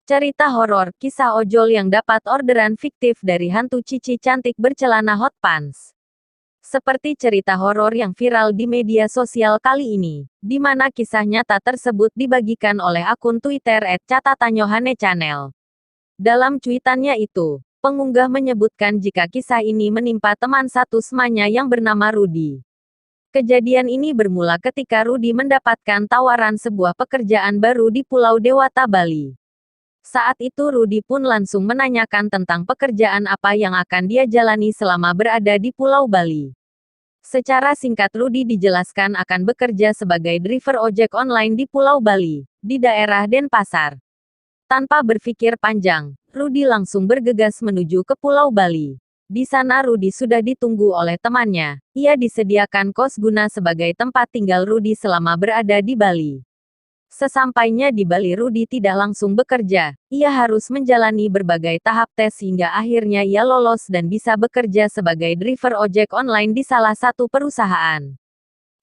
Cerita horor, kisah ojol yang dapat orderan fiktif dari hantu Cici cantik bercelana hot pants. Seperti cerita horor yang viral di media sosial kali ini, di mana kisah nyata tersebut dibagikan oleh akun Twitter @catatanyohane_channel. Dalam cuitannya itu, pengunggah menyebutkan jika kisah ini menimpa teman satu semanya yang bernama Rudy. Kejadian ini bermula ketika Rudy mendapatkan tawaran sebuah pekerjaan baru di Pulau Dewata, Bali. Saat itu Rudy pun langsung menanyakan tentang pekerjaan apa yang akan dia jalani selama berada di Pulau Bali. Secara singkat Rudy dijelaskan akan bekerja sebagai driver ojek online di Pulau Bali, di daerah Denpasar. Tanpa berpikir panjang, Rudy langsung bergegas menuju ke Pulau Bali. Di sana Rudy sudah ditunggu oleh temannya. Ia disediakan kos guna sebagai tempat tinggal Rudy selama berada di Bali. Sesampainya di Bali Rudy tidak langsung bekerja, ia harus menjalani berbagai tahap tes hingga akhirnya ia lolos dan bisa bekerja sebagai driver ojek online di salah satu perusahaan.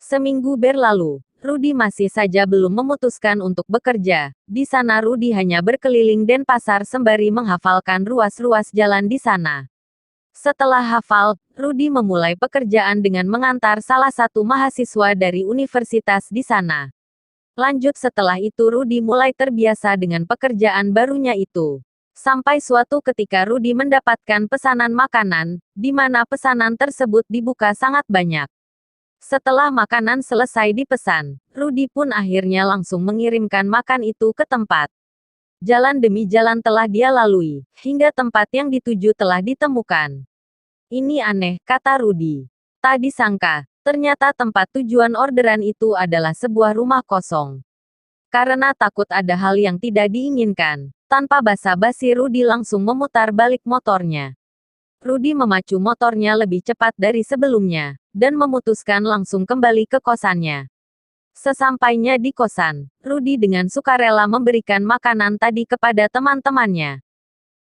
Seminggu berlalu, Rudy masih saja belum memutuskan untuk bekerja. Di sana Rudy hanya berkeliling Denpasar sembari menghafalkan ruas-ruas jalan di sana. Setelah hafal, Rudy memulai pekerjaan dengan mengantar salah satu mahasiswa dari universitas di sana. Lanjut setelah itu Rudy mulai terbiasa dengan pekerjaan barunya itu. Sampai suatu ketika Rudy mendapatkan pesanan makanan, di mana pesanan tersebut dibuka sangat banyak. Setelah makanan selesai dipesan, Rudy pun akhirnya langsung mengirimkan makan itu ke tempat. Jalan demi jalan telah dia lalui, hingga tempat yang dituju telah ditemukan. Ini aneh, kata Rudy. Tak disangka, ternyata tempat tujuan orderan itu adalah sebuah rumah kosong. Karena takut ada hal yang tidak diinginkan, tanpa basa-basi Rudy langsung memutar balik motornya. Rudy memacu motornya lebih cepat dari sebelumnya, dan memutuskan langsung kembali ke kosannya. Sesampainya di kosan, Rudy dengan sukarela memberikan makanan tadi kepada teman-temannya.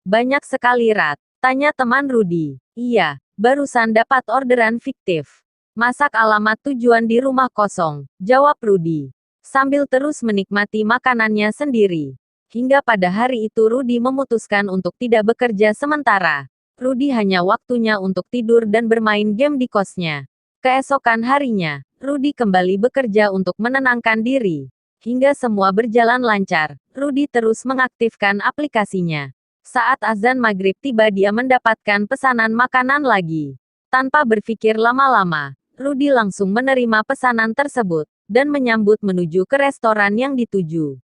Banyak sekali Rat, tanya teman Rudy. Iya, barusan dapat orderan fiktif. Masak alamat tujuan di rumah kosong, jawab Rudy. Sambil terus menikmati makanannya sendiri. Hingga pada hari itu Rudy memutuskan untuk tidak bekerja sementara. Rudy hanya waktunya untuk tidur dan bermain game di kosnya. Keesokan harinya, Rudy kembali bekerja untuk menenangkan diri. Hingga semua berjalan lancar, Rudy terus mengaktifkan aplikasinya. Saat azan maghrib tiba dia mendapatkan pesanan makanan lagi. Tanpa berpikir lama-lama, Rudy langsung menerima pesanan tersebut, dan menyambut menuju ke restoran yang dituju.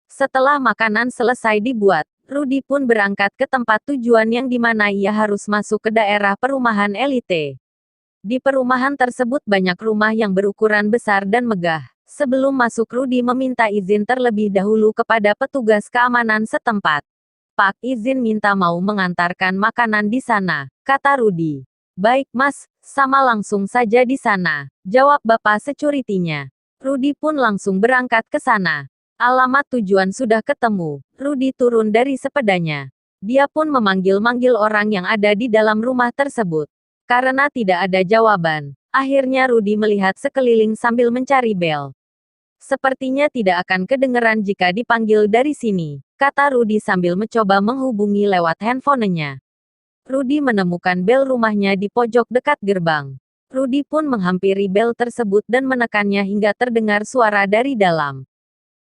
Setelah makanan selesai dibuat, Rudy pun berangkat ke tempat tujuan yang dimana ia harus masuk ke daerah perumahan elite. Di perumahan tersebut banyak rumah yang berukuran besar dan megah. Sebelum masuk Rudy meminta izin terlebih dahulu kepada petugas keamanan setempat. Pak, izin minta mau mengantarkan makanan di sana, kata Rudy. Baik mas, sama langsung saja di sana, jawab bapak security-nya. Rudy pun langsung berangkat ke sana. Alamat tujuan sudah ketemu, Rudy turun dari sepedanya. Dia pun memanggil-manggil orang yang ada di dalam rumah tersebut. Karena tidak ada jawaban, akhirnya Rudy melihat sekeliling sambil mencari bel. Sepertinya tidak akan kedengeran jika dipanggil dari sini, kata Rudy sambil mencoba menghubungi lewat handphonenya. Rudy menemukan bel rumahnya di pojok dekat gerbang. Rudy pun menghampiri bel tersebut dan menekannya hingga terdengar suara dari dalam.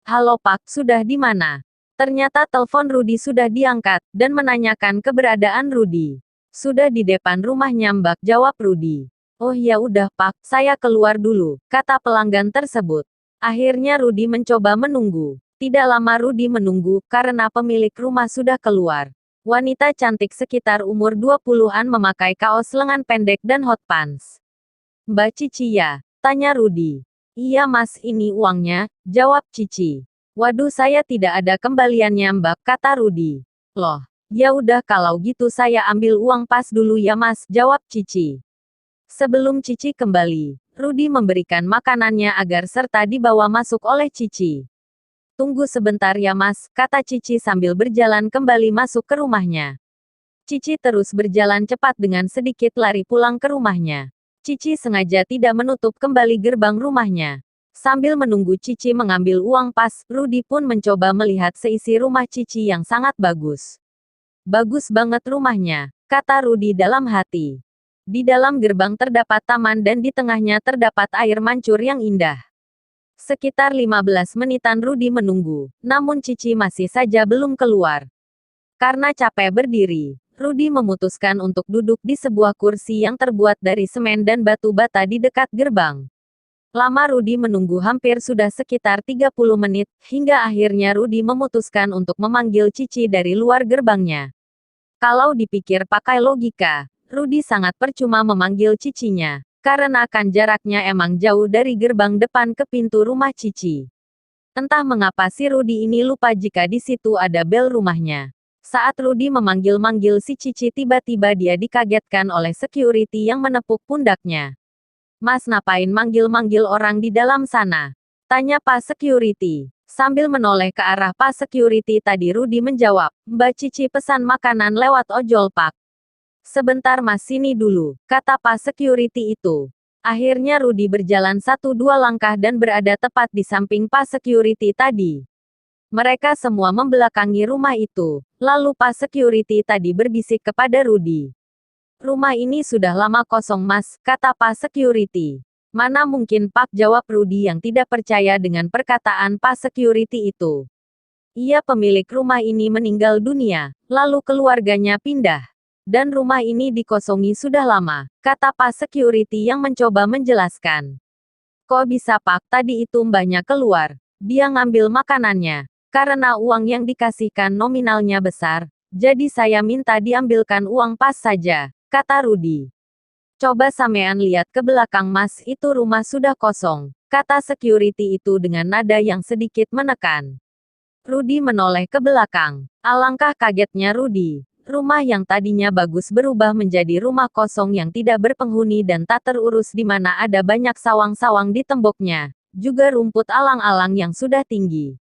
Halo Pak, sudah di mana? Ternyata telepon Rudy sudah diangkat, dan menanyakan keberadaan Rudy. Sudah di depan rumahnya Mbak, jawab Rudy. Oh ya udah Pak, saya keluar dulu, kata pelanggan tersebut. Akhirnya Rudy mencoba menunggu. Tidak lama Rudy menunggu, karena pemilik rumah sudah keluar. Wanita cantik sekitar umur 20-an memakai kaos lengan pendek dan hot pants. Mbak Cici ya? Tanya Rudy. Iya mas, ini uangnya, jawab Cici. Waduh saya tidak ada kembaliannya Mbak, kata Rudy. Loh, ya udah kalau gitu saya ambil uang pas dulu ya mas, jawab Cici. Sebelum Cici kembali, Rudy memberikan makanannya agar serta dibawa masuk oleh Cici. Tunggu sebentar ya mas, kata Cici sambil berjalan kembali masuk ke rumahnya. Cici terus berjalan cepat dengan sedikit lari pulang ke rumahnya. Cici sengaja tidak menutup kembali gerbang rumahnya. Sambil menunggu Cici mengambil uang pas, Rudy pun mencoba melihat seisi rumah Cici yang sangat bagus. Bagus banget rumahnya, kata Rudy dalam hati. Di dalam gerbang terdapat taman dan di tengahnya terdapat air mancur yang indah. Sekitar 15 menitan Rudy menunggu, namun Cici masih saja belum keluar. Karena capek berdiri, Rudy memutuskan untuk duduk di sebuah kursi yang terbuat dari semen dan batu bata di dekat gerbang. Lama Rudy menunggu hampir sudah sekitar 30 menit, hingga akhirnya Rudy memutuskan untuk memanggil Cici dari luar gerbangnya. Kalau dipikir pakai logika, Rudy sangat percuma memanggil Cicinya, karena kan jaraknya emang jauh dari gerbang depan ke pintu rumah Cici. Entah mengapa si Rudy ini lupa jika di situ ada bel rumahnya. Saat Rudy memanggil-manggil si Cici, tiba-tiba dia dikagetkan oleh security yang menepuk pundaknya. "Mas ngapain manggil-manggil orang di dalam sana?" tanya Pak Security. Sambil menoleh ke arah Pak Security tadi, Rudy menjawab, "Mbak Cici pesan makanan lewat ojol Pak." "Sebentar Mas, sini dulu," kata Pak Security itu. Akhirnya Rudy berjalan 1-2 langkah dan berada tepat di samping Pak Security tadi. Mereka semua membelakangi rumah itu. Lalu Pak Security tadi berbisik kepada Rudy. "Rumah ini sudah lama kosong Mas," kata Pak Security. "Mana mungkin Pak," jawab Rudy yang tidak percaya dengan perkataan Pak Security itu. "Iya, pemilik rumah ini meninggal dunia, lalu keluarganya pindah. Dan rumah ini dikosongi sudah lama," kata Pak Security yang mencoba menjelaskan. "Kok bisa Pak, tadi itu mbahnya keluar. Dia ngambil makanannya. Karena uang yang dikasihkan nominalnya besar, jadi saya minta diambilkan uang pas saja," kata Rudy. "Coba sampean lihat ke belakang Mas, itu rumah sudah kosong," kata security itu dengan nada yang sedikit menekan. Rudy menoleh ke belakang. Alangkah kagetnya Rudy. Rumah yang tadinya bagus berubah menjadi rumah kosong yang tidak berpenghuni dan tak terurus, di mana ada banyak sawang-sawang di temboknya, juga rumput alang-alang yang sudah tinggi.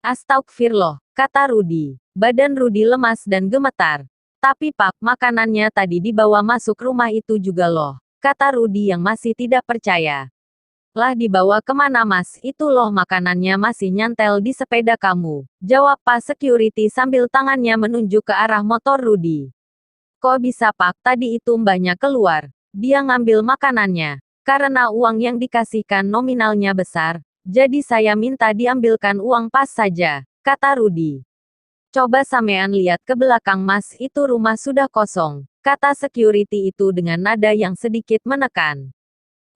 "Astagfirullah," kata Rudy. Badan Rudy lemas dan gemetar. "Tapi Pak, makanannya tadi dibawa masuk rumah itu juga loh," kata Rudy yang masih tidak percaya. "Lah, dibawa kemana Mas? Itu loh makanannya masih nyantel di sepeda kamu," jawab Pak Security sambil tangannya menunjuk ke arah motor Rudy. "Kok bisa Pak, tadi itu mbahnya keluar. Dia ngambil makanannya. Karena uang yang dikasihkan nominalnya besar, jadi saya minta diambilkan uang pas saja," kata Rudy. "Coba sampean lihat ke belakang Mas, itu rumah sudah kosong," kata security itu dengan nada yang sedikit menekan.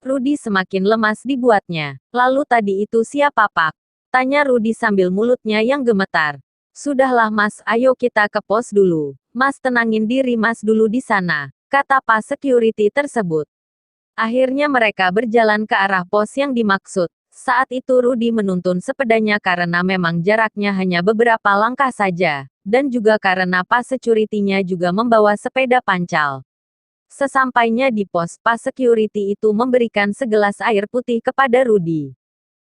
Rudy semakin lemas dibuatnya. "Lalu tadi itu siapa Pak?" tanya Rudy sambil mulutnya yang gemetar. "Sudahlah Mas, ayo kita ke pos dulu. Mas tenangin diri Mas dulu di sana," kata Pak security tersebut. Akhirnya mereka berjalan ke arah pos yang dimaksud. Saat itu Rudy menuntun sepedanya karena memang jaraknya hanya beberapa langkah saja, dan juga karena Pak security-nya juga membawa sepeda pancal. Sesampainya di pos, Pak security itu memberikan segelas air putih kepada Rudy.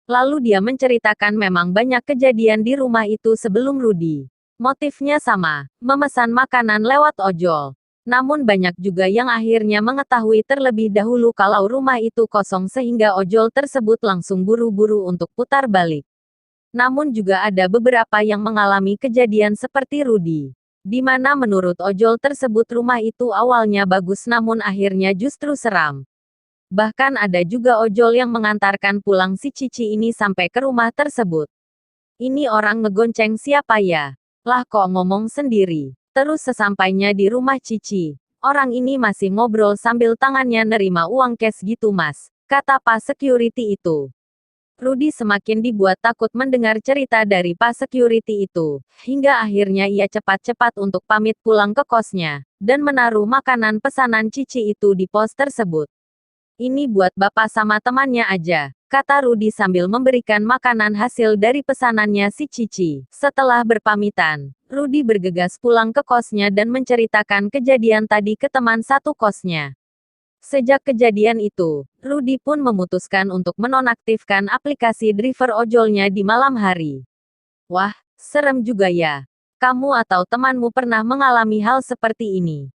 Lalu dia menceritakan memang banyak kejadian di rumah itu sebelum Rudy. Motifnya sama, memesan makanan lewat ojol. Namun banyak juga yang akhirnya mengetahui terlebih dahulu kalau rumah itu kosong sehingga ojol tersebut langsung buru-buru untuk putar balik. Namun juga ada beberapa yang mengalami kejadian seperti Rudy, di mana menurut ojol tersebut rumah itu awalnya bagus namun akhirnya justru seram. Bahkan ada juga ojol yang mengantarkan pulang si Cici ini sampai ke rumah tersebut. "Ini orang ngegonceng siapa ya? Lah kok ngomong sendiri?" Terus sesampainya di rumah Cici, "Orang ini masih ngobrol sambil tangannya nerima uang cash gitu Mas," kata Pak security itu. Rudy semakin dibuat takut mendengar cerita dari Pak security itu, hingga akhirnya ia cepat-cepat untuk pamit pulang ke kosnya, dan menaruh makanan pesanan Cici itu di pos tersebut. "Ini buat Bapak sama temannya aja," kata Rudy sambil memberikan makanan hasil dari pesanannya si Cici. Setelah berpamitan, Rudy bergegas pulang ke kosnya dan menceritakan kejadian tadi ke teman satu kosnya. Sejak kejadian itu, Rudy pun memutuskan untuk menonaktifkan aplikasi driver ojolnya di malam hari. "Wah, serem juga ya. Kamu atau temanmu pernah mengalami hal seperti ini?"